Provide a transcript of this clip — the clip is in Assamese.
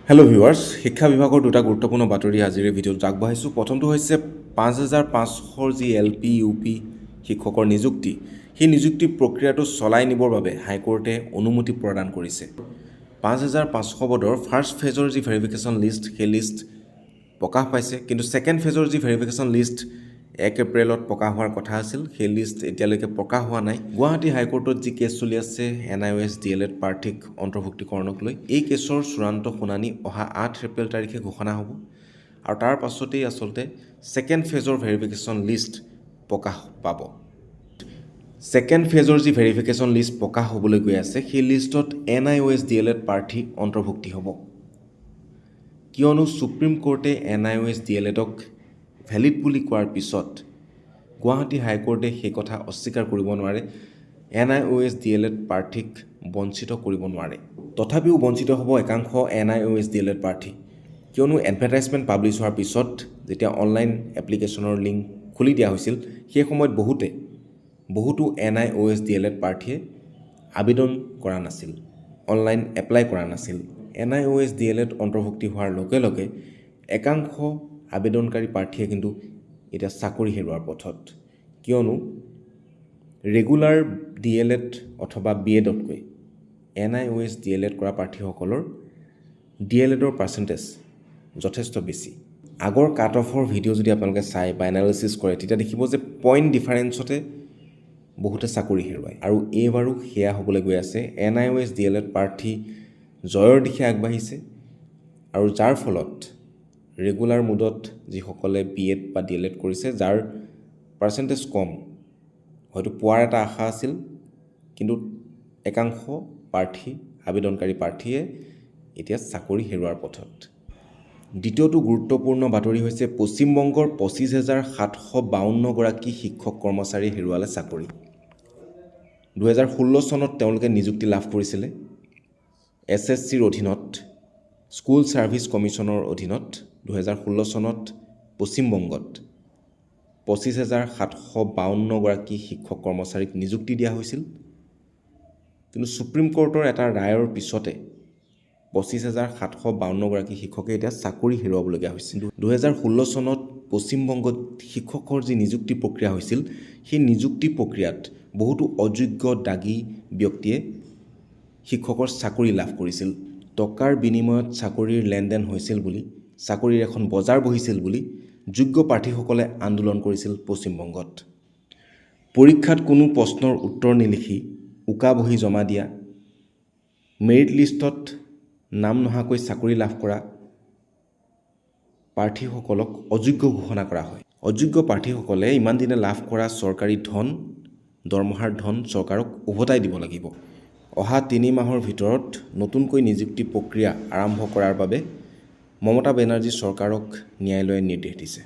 হেল্ল' ভিউৱাৰ্ছ, শিক্ষা বিভাগৰ দুটা গুৰুত্বপূৰ্ণ বাতৰি আজিৰ ভিডিঅ'ত আগবঢ়াইছোঁ। প্ৰথমটো হৈছে ৫,৫০০ যি LP UP শিক্ষকৰ নিযুক্তি, সেই নিযুক্তি প্ৰক্ৰিয়াটো চলাই নিবৰ বাবে হাইকোৰ্টে অনুমতি প্ৰদান কৰিছে। ৫,৫০০ পদৰ ফাৰ্ষ্ট ফেজৰ যি ভেৰিফিকেশ্যন লিষ্ট, সেই লিষ্ট প্ৰকাশ পাইছে, কিন্তু ছেকেণ্ড ফেজৰ যি ভেৰিফিকেশ্যন লিষ্ট ১ এপ্ৰিলত প্ৰকাশ হোৱাৰ কথা আছিল, সেই লিষ্ট এতিয়ালৈকে প্ৰকাশ হোৱা নাই। গুৱাহাটী হাইকোৰ্টত যি কেছ চলি আছে NIOS DLED প্ৰাৰ্থীক অন্তৰ্ভুক্তিকৰণক লৈ, এই কেছৰ চূড়ান্ত শুনানি অহা ৮ এপ্ৰিল তাৰিখে ঘোষণা হ'ব আৰু তাৰ পাছতেই আচলতে ছেকেণ্ড ফেজৰ ভেৰিফিকেশ্যন লিষ্ট প্ৰকাশ পাব। ছেকেণ্ড ফেজৰ যি ভেৰিফিকেশ্যন লিষ্ট প্ৰকাশ হ'বলৈ গৈ আছে, সেই লিষ্টত NIOS DLED প্ৰাৰ্থী অন্তৰ্ভুক্তি হ'ব, কিয়নো ছুপ্ৰিম কোৰ্টে NIOS DLEDক ভেলিড বুলি কোৱাৰ পিছত গুৱাহাটী হাইকোৰ্টে সেই কথা অস্বীকাৰ কৰিব নোৱাৰে, NIOS DLED প্ৰাৰ্থীক বঞ্চিত কৰিব নোৱাৰে। তথাপিও বঞ্চিত হ'ব একাংশ NIOS DLED প্ৰাৰ্থী, কিয়নো এডভাৰটাইজমেণ্ট পাব্লিছ হোৱাৰ পিছত যেতিয়া অনলাইন এপ্লিকেশ্যনৰ লিংক খুলি দিয়া হৈছিল, সেই সময়ত বহুতো NIOS DLED প্ৰাৰ্থীয়ে আবেদন কৰা নাছিল, অনলাইন এপ্লাই কৰা নাছিল। NIOS DLED অন্তৰ্ভুক্তি হোৱাৰ লগে লগে একাংশ আবেদনকাৰী প্ৰাৰ্থীয়ে কিন্তু এতিয়া চাকৰি হেৰুৱাৰ পথত, কিয়নো ৰেগুলাৰ DLED অথবা BEdতকৈ NIOS DLED কৰা প্ৰাৰ্থীসকলৰ DLEDৰ পাৰ্চেণ্টেজ যথেষ্ট বেছি। আগৰ কাট অফৰ ভিডিঅ' যদি আপোনালোকে চাই বা এনালিচিছ কৰে, তেতিয়া দেখিব যে পইণ্ট ডিফাৰেঞ্চতে বহুতে চাকৰি হেৰুৱায়, আৰু এইবাৰো সেয়া হ'বলৈ গৈ আছে। NIOS DLED প্ৰাৰ্থী জয়ৰ দিশে আগবাঢ়িছে, আৰু যাৰ ফলত ৰেগুলাৰ মোডত যিসকলে BEd বা DLED কৰিছে, যাৰ পাৰ্চেণ্টেজ কম, হয়তো পোৱাৰ এটা আশা আছিল, কিন্তু একাংশ আবেদনকাৰী প্ৰাৰ্থীয়ে এতিয়া চাকৰি হেৰুৱাৰ পথত। দ্বিতীয়টো গুৰুত্বপূৰ্ণ বাতৰি হৈছে পশ্চিমবংগৰ ২৫,৭৫২ গৰাকী শিক্ষক কৰ্মচাৰী হেৰুৱালে চাকৰি। ২০১৬ চনত তেওঁলোকে নিযুক্তি লাভ কৰিছিলে SSCৰ অধীনত, স্কুল ছাৰ্ভিচ কমিশ্যনৰ অধীনত। ২০১৬ চনত পশ্চিমবংগত ২৫,৭৫২ গৰাকী শিক্ষক কৰ্মচাৰীক নিযুক্তি দিয়া হৈছিল, কিন্তু ছুপ্ৰিম কোৰ্টৰ এটা ৰায়ৰ পিছতে ২৫,৭৫২ গৰাকী শিক্ষকে এতিয়া চাকৰি হেৰুৱাবলগীয়া হৈছিল। ২০১৬ চনত পশ্চিমবংগত শিক্ষকৰ যি নিযুক্তি প্ৰক্ৰিয়া হৈছিল, সেই নিযুক্তি প্ৰক্ৰিয়াত বহুতো অযোগ্য দাগী ব্যক্তিয়ে শিক্ষকৰ চাকৰি লাভ কৰিছিল। টকাৰ বিনিময়ত চাকৰিৰ লেনদেন হৈছিল বুলি, চাকৰিৰ এখন বজাৰ বহিছিল বুলি যোগ্য প্ৰাৰ্থীসকলে আন্দোলন কৰিছিল পশ্চিমবংগত। পৰীক্ষাত কোনো প্ৰশ্নৰ উত্তৰ নিলিখি উকা বহি জমা দিয়া, মেৰিট লিষ্টত নাম নহাকৈ চাকৰি লাভ কৰা প্ৰাৰ্থীসকলক অযোগ্য ঘোষণা কৰা হয়। অযোগ্য প্ৰাৰ্থীসকলে ইমান দিনে লাভ কৰা চৰকাৰী ধন, দৰমহাৰ ধন চৰকাৰক উভতাই দিব লাগিব। অহা ৩ মাহৰ ভিতৰত নতুনকৈ নিযুক্তি প্ৰক্ৰিয়া আৰম্ভ কৰাৰ বাবে মমতা বেনাৰ্জী চৰকাৰক ন্যায়ালয়ে নিৰ্দেশ দিছে।